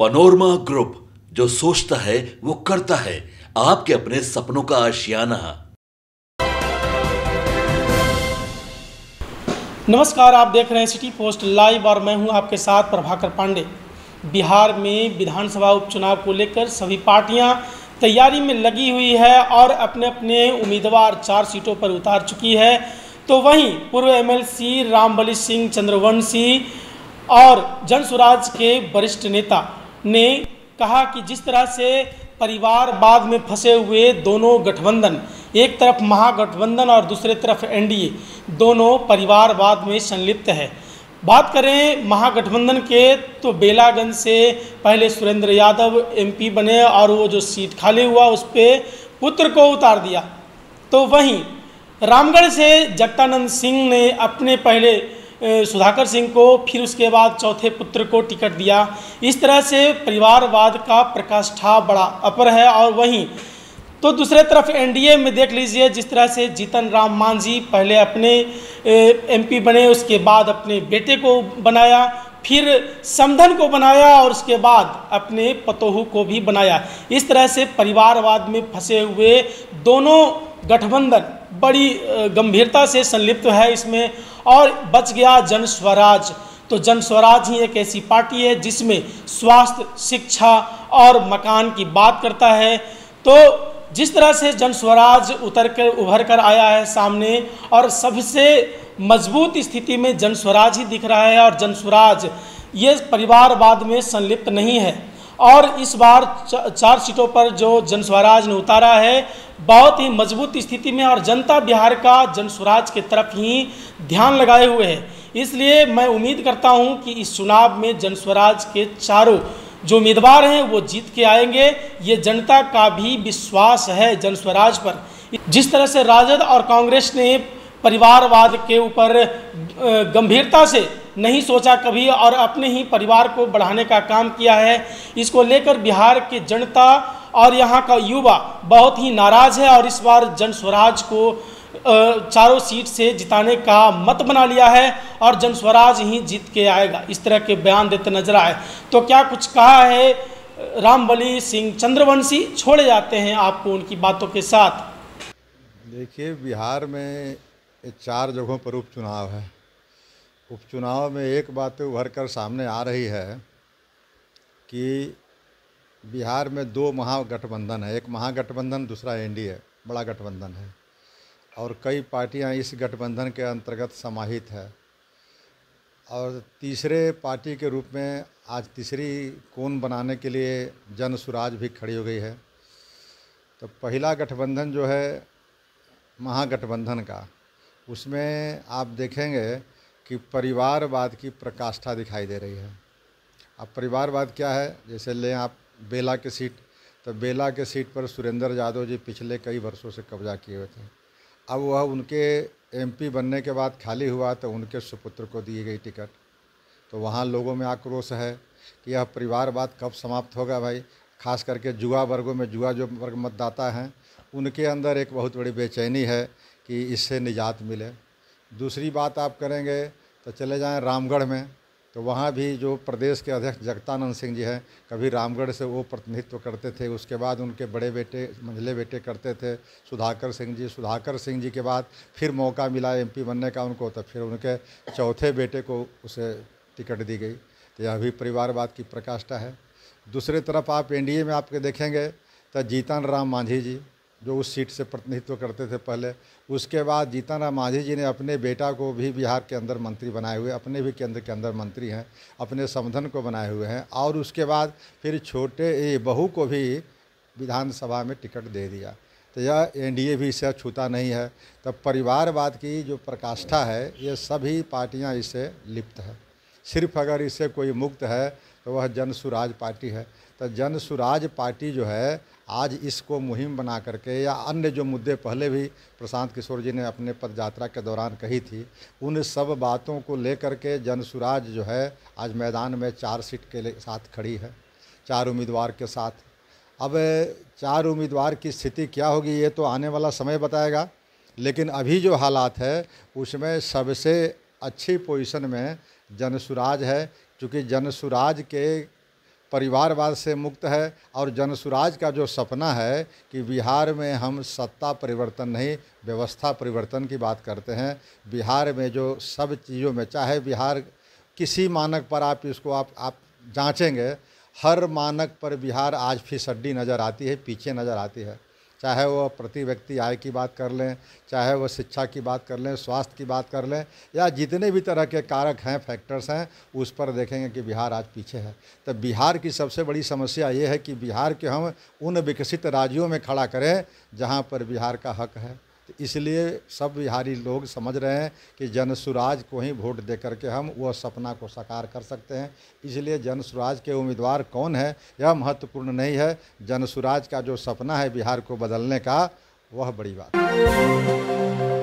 Panorama group, जो सोचता है वो करता है। आपके अपने सपनों का आशियाना। नमस्कार, आप देख रहे हैं सिटी पोस्ट लाइव और मैं हूं आपके साथ प्रभाकर पांडे। बिहार में विधानसभा उपचुनाव को लेकर सभी पार्टियां तैयारी में लगी हुई है और अपने अपने उम्मीदवार 4 सीटों पर उतार चुकी है। तो वहीं पूर्व एमएलसी रामबली सिंह चंद्रवंशी और जनसुराज के वरिष्ठ नेता ने कहा कि जिस तरह से परिवारवाद में फंसे हुए दोनों गठबंधन, एक तरफ महागठबंधन और दूसरे तरफ एनडीए, दोनों परिवारवाद में संलिप्त है। बात करें महागठबंधन के तो बेलागंज से पहले सुरेंद्र यादव एमपी बने और वो जो सीट खाली हुआ उस पर पुत्र को उतार दिया। तो वहीं रामगढ़ से जगतानंद सिंह ने अपने पहले सुधाकर सिंह को, फिर उसके बाद चौथे पुत्र को टिकट दिया। इस तरह से परिवारवाद का प्रकाष्ठा बड़ा अपर है। और वहीं तो दूसरे तरफ एनडीए में देख लीजिए, जिस तरह से जीतन राम मांझी पहले अपने एमपी बने, उसके बाद अपने बेटे को बनाया, फिर समधन को बनाया और उसके बाद अपने पतोहू को भी बनाया। इस तरह से परिवारवाद में फंसे हुए दोनों गठबंधन बड़ी गंभीरता से संलिप्त है इसमें। और बच गया जन स्वराज। तो जन स्वराज ही एक ऐसी पार्टी है जिसमें स्वास्थ्य, शिक्षा और मकान की बात करता है। तो जिस तरह से जन स्वराज उभर कर आया है सामने और सबसे मजबूत स्थिति में जन स्वराज ही दिख रहा है, और जन स्वराज ये परिवारवाद में संलिप्त नहीं है। और इस बार 4 सीटों पर जो जन स्वराज ने उतारा है बहुत ही मजबूत स्थिति में, और जनता बिहार का जन स्वराज की तरफ ही ध्यान लगाए हुए है। इसलिए मैं उम्मीद करता हूं कि इस चुनाव में जन स्वराज के चारों जो उम्मीदवार हैं वो जीत के आएंगे। ये जनता का भी विश्वास है जन स्वराज पर। जिस तरह से राजद और कांग्रेस ने परिवारवाद के ऊपर गंभीरता से नहीं सोचा कभी और अपने ही परिवार को बढ़ाने का काम किया है, इसको लेकर बिहार की जनता और यहाँ का युवा बहुत ही नाराज़ है। और इस बार जन स्वराज को चारों सीट से जिताने का मत बना लिया है और जन स्वराज ही जीत के आएगा, इस तरह के बयान देते नजर आए। तो क्या कुछ कहा है रामबली सिंह चंद्रवंशी, छोड़े जाते हैं आपको उनकी बातों के साथ। देखिए, बिहार में 4 जगहों पर उपचुनाव है। उपचुनाव में एक बात उभर कर सामने आ रही है कि बिहार में 2 महागठबंधन है। एक महागठबंधन, दूसरा एनडीए, बड़ा गठबंधन है। और कई पार्टियां इस गठबंधन के अंतर्गत समाहित है। और तीसरे पार्टी के रूप में आज तीसरी कोण बनाने के लिए जन सुराज भी खड़ी हो गई है। तो पहला गठबंधन जो है महागठबंधन का, उसमें आप देखेंगे कि परिवारवाद की प्रकाष्ठा दिखाई दे रही है। अब परिवारवाद क्या है, जैसे लें आप बेला की सीट, तो बेला के सीट पर सुरेंद्र यादव जी पिछले कई वर्षों से कब्जा किए हुए थे। अब वह उनके एमपी बनने के बाद खाली हुआ तो उनके सुपुत्र को दी गई टिकट। तो वहाँ लोगों में आक्रोश है कि यह परिवारवाद कब समाप्त होगा भाई। खास करके युवा वर्गों में, युवा जो वर्ग मतदाता हैं उनके अंदर एक बहुत बड़ी बेचैनी है कि इससे निजात मिले। दूसरी बात आप करेंगे तो चले जाएं रामगढ़ में, तो वहाँ भी जो प्रदेश के अध्यक्ष जगतानंद सिंह जी हैं, कभी रामगढ़ से वो प्रतिनिधित्व करते थे। उसके बाद उनके बड़े बेटे, मंझले बेटे करते थे सुधाकर सिंह जी। सुधाकर सिंह जी के बाद फिर मौका मिला एमपी बनने का उनको, तो फिर उनके चौथे बेटे को उसे टिकट दी गई। तो यह भी परिवारवाद की प्रकाष्ठा है। दूसरी तरफ आप एनडीए में आपके देखेंगे तो जीतन राम मांझी जी जो उस सीट से प्रतिनिधित्व करते थे पहले, उसके बाद जीतन राम मांझी जी ने अपने बेटा को भी बिहार के अंदर मंत्री बनाए हुए, अपने भी केंद्र के अंदर मंत्री हैं, अपने समधन को बनाए हुए हैं। और उसके बाद फिर छोटे बहू को भी विधानसभा में टिकट दे दिया। तो यह एनडीए भी इसे छूता नहीं है। तब परिवारवाद की जो प्रकाष्ठा है, ये सभी पार्टियां इससे लिप्त है। सिर्फ अगर इससे कोई मुक्त है तो वह जन सुराज पार्टी है। तो जन सुराज पार्टी जो है आज इसको मुहिम बना करके, या अन्य जो मुद्दे पहले भी प्रशांत किशोर जी ने अपने पद यात्रा के दौरान कही थी, उन सब बातों को लेकर के जन सुराज जो है आज मैदान में 4 सीट के साथ खड़ी है, 4 उम्मीदवार के साथ। अब 4 उम्मीदवार की स्थिति क्या होगी ये तो आने वाला समय बताएगा, लेकिन अभी जो हालात है उसमें सबसे अच्छी पोजीशन में जनसुराज है, क्योंकि जनसुराज के परिवारवाद से मुक्त है और जनसुराज का जो सपना है कि बिहार में हम सत्ता परिवर्तन नहीं व्यवस्था परिवर्तन की बात करते हैं। बिहार में जो सब चीज़ों में, चाहे बिहार किसी मानक पर आप इसको आप जांचेंगे, हर मानक पर बिहार आज फिसड्डी नज़र आती है, पीछे नज़र आती है। चाहे वो प्रति व्यक्ति आय की बात कर लें, चाहे वो शिक्षा की बात कर लें, स्वास्थ्य की बात कर लें, या जितने भी तरह के कारक हैं, फैक्टर्स हैं, उस पर देखेंगे कि बिहार आज पीछे है। तो बिहार की सबसे बड़ी समस्या ये है कि बिहार के हम उन विकसित राज्यों में खड़ा करें जहाँ पर बिहार का हक है। तो इसलिए सब बिहारी लोग समझ रहे हैं कि जनसुराज को ही वोट दे करके हम वो सपना को साकार कर सकते हैं। इसलिए जनसुराज के उम्मीदवार कौन है यह महत्वपूर्ण नहीं है, जनसुराज का जो सपना है बिहार को बदलने का, वह बड़ी बात है।